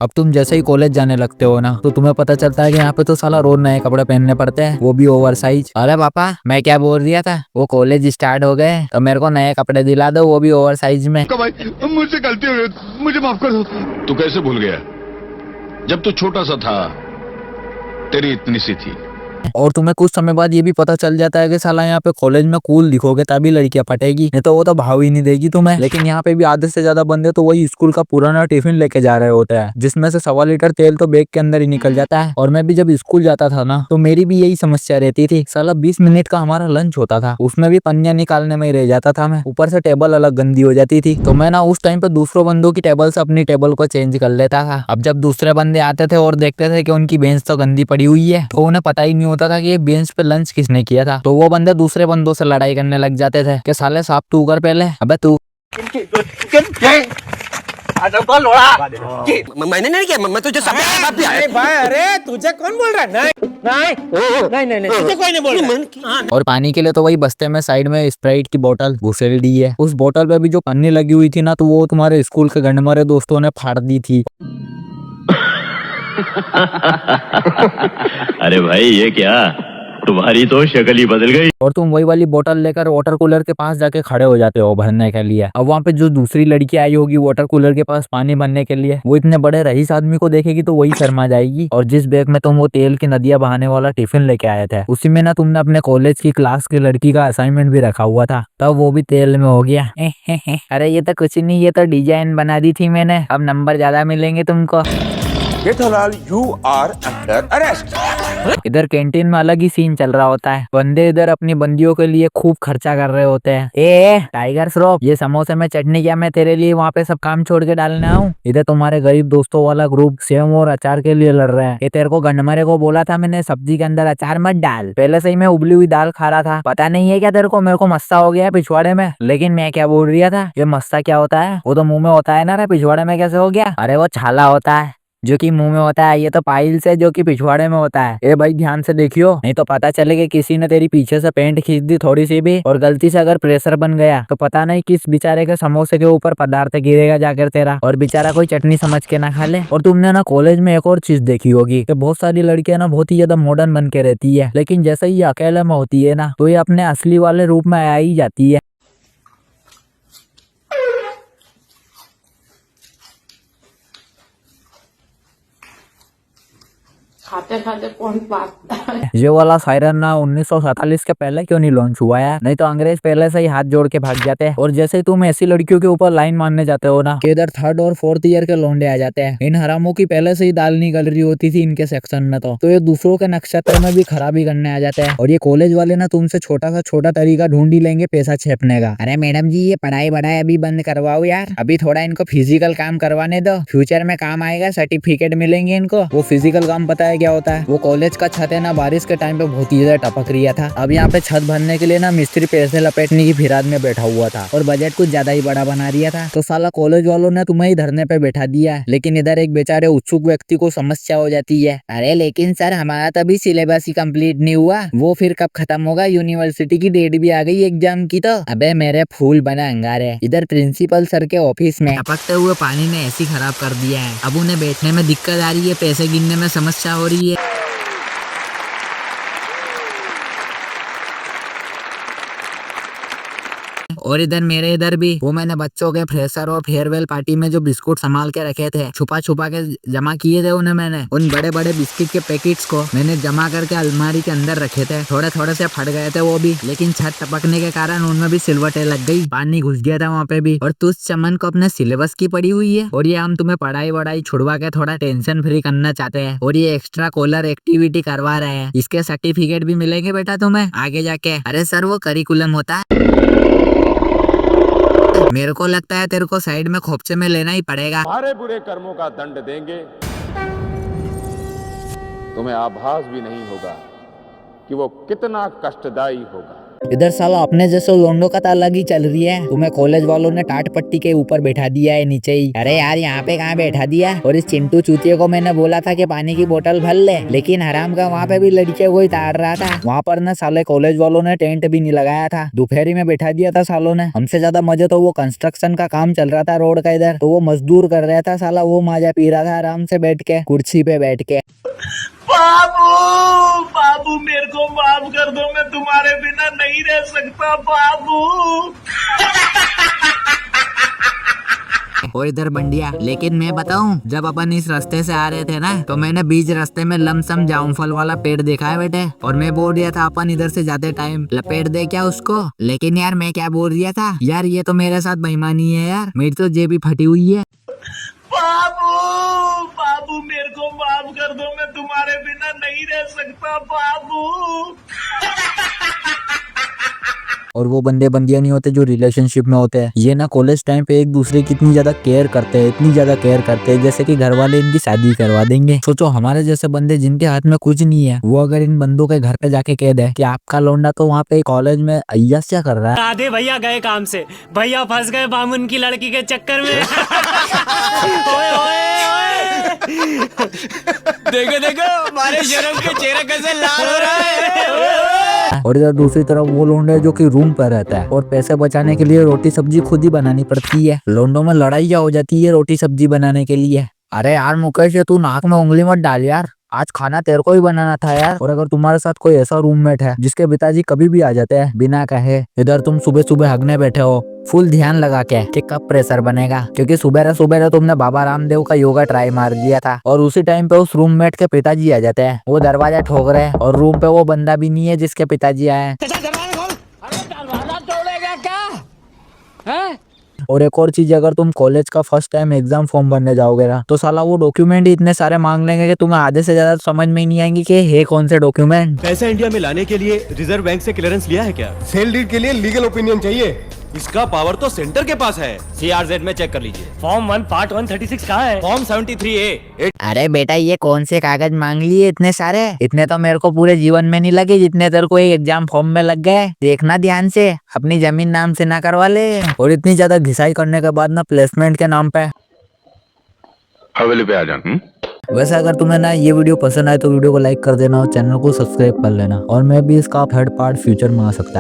अब तुम जैसे ही कॉलेज जाने लगते हो ना तो तुम्हें पता चलता है कि यहाँ पे तो साला रोज नए कपड़े पहनने पड़ते हैं, वो भी ओवर साइज। अरे पापा मैं क्या बोल दिया था, वो कॉलेज स्टार्ट हो गए तो मेरे को नए कपड़े दिला दो, वो भी ओवर साइज में। भाई मुझसे गलती हो गई, मुझे माफ कर दो। तू कैसे भूल गया जब तू छोटा सा था, तेरी इतनी सी थी। और तुम्हें कुछ समय बाद ये भी पता चल जाता है कि साला यहाँ पे कॉलेज में कूल दिखोगे तभी लड़कियां पटेगी, नहीं तो वो तो भाव ही नहीं देगी तुम्हें। लेकिन यहाँ पे भी आधे से ज्यादा बंदे तो वही स्कूल का पुराना टिफिन लेके जा रहे होते हैं, जिसमें से 1.25 लीटर तेल तो बैग के अंदर ही निकल जाता है। और मैं भी जब स्कूल जाता था ना तो मेरी भी यही समस्या रहती थी। साला 20 मिनट का हमारा लंच होता था, उसमें भी पन्निया निकालने में ही रह जाता था मैं, ऊपर से टेबल अलग गंदी हो जाती थी। तो मैं ना उस टाइम पे दूसरों बंदों की टेबल से अपनी टेबल को चेंज कर लेता था। अब जब दूसरे बंदे आते थे और देखते थे कि उनकी बेंच तो गंदी पड़ी हुई है तो उन्हें पता ही नहीं होता था कि ये बेंच पे लंच किसने किया था। तो वो बंदे दूसरे बंदों से लड़ाई करने लग जाते थे कि साले साहब तू कर पहले, अबे तू। मैंने नहीं किया, मैं तुझे सब भाई अरे तुझे कौन बोल रहा है? नहीं तुझे कोई नहीं बोल रहा। और पानी के लिए तो वही बस्ते में साइड में स्प्राइट की बोतल घुसेड़ दी है। उस बोतल पे भी जो पन्नी लगी हुई थी ना तो वो तुम्हारे स्कूल के गंडमारे दोस्तों ने फाड़ दी थी। अरे भाई ये क्या, तुम्हारी तो शक्ल ही बदल गई। और तुम वही वाली बोतल लेकर वाटर कूलर के पास जाके खड़े हो जाते हो भरने के लिए। अब वहाँ पे जो दूसरी लड़की आई होगी वाटर कूलर के पास पानी भरने के लिए, वो इतने बड़े रईस आदमी को देखेगी तो वही शर्मा जाएगी। और जिस बैग में तुम वो तेल की नदियां बहाने वाला टिफिन लेके आए थे उसी में ना तुमने अपने कॉलेज की क्लास की लड़की का असाइनमेंट भी रखा हुआ था, तब वो भी तेल में हो गया। अरे ये तो कुछ नहीं, ये तो डिजाइन बना दी थी मैंने, अब नंबर ज्यादा मिलेंगे तुमको। Jethalal you are under arrest. इधर कैंटीन में अलग ही सीन चल रहा होता है, बंदे इधर अपनी बंदियों के लिए खूब खर्चा कर रहे होते हैं। ए टाइगर श्रॉफ, ये समोसे में चटनी क्या मैं तेरे लिए वहाँ पे सब काम छोड़ के डालने आऊँ? इधर तुम्हारे गरीब दोस्तों वाला ग्रुप सेव और अचार के लिए लड़ रहे हैं। ये तेरे को गंडमारे को बोला था मैंने सब्जी के अंदर अचार मत डाल, पहले से ही मैं उबली हुई दाल खा रहा था। पता नहीं है क्या तेरे को, मेरे को मस्सा हो गया है पिछवाड़े में। लेकिन मैं क्या बोल रहा था, ये मस्सा क्या होता है? वो तो मुंह में होता है ना रे, पिछवाड़े में कैसे हो गया? अरे वो छाला होता है जो कि मुंह में होता है, ये तो पाइल्स है जो कि पिछवाड़े में होता है। ए भाई ध्यान से देखियो, नहीं तो पता चले कि किसी ने तेरी पीछे से पेंट खींच दी थोड़ी सी भी और गलती से अगर प्रेशर बन गया तो पता नहीं किस बेचारे के समोसे के ऊपर पदार्थ गिरेगा जाकर तेरा, और बेचारा कोई चटनी समझ के ना खा ले। और तुमने ना कॉलेज में एक और चीज देखी होगी कि बहुत सारी लड़कियां ना बहुत ही ज्यादा मॉडर्न बन के रहती है, लेकिन जैसे ही अकेले में होती है ना तो ये अपने असली वाले रूप में आ ही जाती है। खाते खाते कौन पाता है। ये वाला सायरन ना 1947 के पहले क्यों नहीं लॉन्च हुआ है? नहीं तो अंग्रेज पहले से ही हाथ जोड़ के भाग जाते हैं। और जैसे ही तुम ऐसी लड़कियों के ऊपर लाइन मारने जाते हो ना कि इधर 3rd और 4th ईयर के लौंडे आ जाते हैं। इन हरामों की पहले से ही दाल नहीं गल रही होती थी इनके सेक्शन में, तो ये दूसरों के नक्षत्र में भी खराबी करने आ जाते हैं। और ये कॉलेज वाले ना तुमसे छोटा सा छोटा तरीका ढूंढ ही लेंगे पैसा छेपने का। अरे मैडम जी ये पढ़ाई बढ़ाई अभी बंद करवाओ यार, अभी थोड़ा इनको फिजिकल काम करवाने दो, फ्यूचर में काम आएगा, सर्टिफिकेट मिलेंगे इनको। वो फिजिकल काम पता है क्या होता है? वो कॉलेज का छत है ना बारिश के टाइम पे बहुत ही ज्यादा टपक रहा था। अब यहाँ पे छत भरने के लिए ना मिस्त्री पैसे लपेटने की फिराद में बैठा हुआ था और बजट कुछ ज्यादा ही बड़ा बना रहा था, तो साला कॉलेज वालों ने तुम्हें ही धरने पे बैठा दिया है। लेकिन इधर एक बेचारे उत्सुक व्यक्ति को समस्या हो जाती है, अरे लेकिन सर हमारा तभी सिलेबस ही कंप्लीट नहीं हुआ, वो फिर कब खत्म होगा? यूनिवर्सिटी की डेट भी आ गई एग्जाम की तो। अबे मेरे फूल बना अंगारे, इधर प्रिंसिपल सर के ऑफिस में टपकते हुए पानी ने ऐसी खराब कर दिया है, अब उन्हें बैठने में दिक्कत आ रही है, पैसे गिनने में समस्या हो रही है। और इधर मेरे इधर भी वो मैंने बच्चों के फ्रेशर और फेयरवेल पार्टी में जो बिस्कुट संभाल के रखे थे, छुपा छुपा के जमा किए थे उन्हें मैंने, उन बड़े बड़े बिस्किट के पैकेट्स को मैंने जमा करके अलमारी के अंदर रखे थे। थोड़े थोड़े से फट गए थे वो भी, लेकिन छत टपकने के कारण उनमें भी सिलवटें लग गई, पानी घुस गया था वहाँ पे भी। और तुझ चमन को अपने सिलेबस की पड़ी हुई है और ये हम तुम्हें पढ़ाई वढ़ाई छुड़वा के थोड़ा टेंशन फ्री करना चाहते हैं और ये एक्स्ट्रा कॉलर एक्टिविटी करवा रहे हैं, इसके सर्टिफिकेट भी मिलेंगे बेटा तुम्हें आगे जाके। अरे सर वो करिकुलम होता है, मेरे को लगता है तेरे को साइड में खोपचे में लेना ही पड़ेगा। हमारे बुरे कर्मों का दंड देंगे, तुम्हें आभास भी नहीं होगा कि वो कितना कष्टदायी होगा। इधर साला अपने जैसे लोंडो का तो अलग ही चल रही है। तुम्हें कॉलेज वालों ने टाट पट्टी के ऊपर बैठा दिया है नीचे ही। अरे यार यहाँ पे कहाँ बैठा दिया। और इस चिंटू चूतिए को मैंने बोला था कि पानी की बोतल भर ले, लेकिन हराम का वहाँ पे भी लड़के को ही ताड़ रहा था। वहाँ पर ना साले कॉलेज वालों ने टेंट भी नहीं लगाया था, दोपहरी में बैठा दिया था सालों ने। हमसे ज्यादा मजे तो वो कंस्ट्रक्शन का काम चल रहा था रोड का इधर, तो वो मजदूर कर रहा था साला, वो माजा पी रहा था आराम से बैठ के कुर्सी पे बैठ के। बाबू बाबू मेरे को माफ कर दो, मैं तुम्हारे बिना नहीं रह सकता बाबू। और इधर बंडिया, लेकिन मैं बताऊं, जब अपन इस रास्ते से आ रहे थे ना, तो मैंने बीच रास्ते में लमसम जामुनफल वाला पेड़ देखा है बेटे। और मैं बोल रहा था अपन इधर से जाते टाइम लपेट दे क्या उसको, लेकिन यार मैं क्या बोल रहा था यार, ये तो मेरे साथ बेईमानी है यार, मेरी तो जेब ही फटी हुई है। बाबू बाबू मेरे को माफ कर दो, मैं तुम्हारे बिना नहीं रह सकता बाबू। और वो बंदे बंदियां नहीं होते जो रिलेशनशिप में होते हैं, ये ना कॉलेज टाइम पे एक दूसरे की इतनी ज्यादा केयर करते हैं, इतनी ज्यादा केयर करते हैं जैसे कि घर वाले इनकी शादी करवा देंगे। सोचो हमारे जैसे बंदे जिनके हाथ में कुछ नहीं है, वो अगर इन बंदों के घर पे जाके कह दे कि आपका लौंडा तो वहाँ पे कॉलेज में अय्यासिया कर रहा है। आधे भैया गए काम से, भैया फंस गए बामुन की लड़की के चक्कर में। ओए ओए ओए, देखो देखो हमारे शर्म के चेहरे कैसे लाल हो रहा है। और इधर दूसरी तरफ वो लोंडा है जो कि रूम पर रहता है और पैसे बचाने के लिए रोटी सब्जी खुद ही बनानी पड़ती है। लोंडों में लड़ाई हो जाती है रोटी सब्जी बनाने के लिए। अरे यार मुकेश, तू नाक में उंगली मत डाल यार, आज खाना तेरे को ही बनाना था यार। और अगर तुम्हारे साथ कोई ऐसा रूममेट है जिसके पिताजी कभी भी आ जाते हैं बिना कहे, इधर तुम सुबह सुबह हगने बैठे हो, फुल ध्यान लगा के कि कब प्रेशर बनेगा, क्योंकि सुबह सुबह तुमने बाबा रामदेव का योगा ट्राई मार दिया था और उसी टाइम पे उस रूममेट के पिताजी आ जाते हैं। वो दरवाजा ठोक रहे हैं और रूम पे वो बंदा भी नहीं है जिसके पिताजी आए। और एक और चीज, अगर तुम कॉलेज का फर्स्ट टाइम एग्जाम फॉर्म भरने जाओगे ना, तो साला वो डॉक्यूमेंट ही इतने सारे मांग लेंगे कि तुम्हें आधे से ज्यादा समझ में ही नहीं आएंगे कि ये कौन से डॉक्यूमेंट। पैसे इंडिया में लाने के लिए रिजर्व बैंक से क्लियरेंस लिया है क्या? सेल डीड के लिए लीगल ओपिनियन चाहिए। इसका पावर तो सेंटर के पास है, CRZ में चेक कर लीजिए। फॉर्म 1 पार्ट 136 कहाँ है? Form 73A। अरे बेटा, ये कौन से कागज मांग लिए इतने सारे? इतने तो मेरे को पूरे जीवन में नहीं लगे जितने तेरे को एक एग्जाम फॉर्म में लग गए। देखना ध्यान से, अपनी जमीन नाम से ना करवा ले। और इतनी ज्यादा घिसाई करने के बाद ना प्लेसमेंट के नाम पे हवेली पे आ जाना। वैसे अगर तुम्हें ना ये वीडियो पसंद आए तो वीडियो को लाइक कर देना और चैनल को सब्सक्राइब कर लेना। और मैं भी इसका थर्ड पार्ट फ्यूचर में आ सकता है।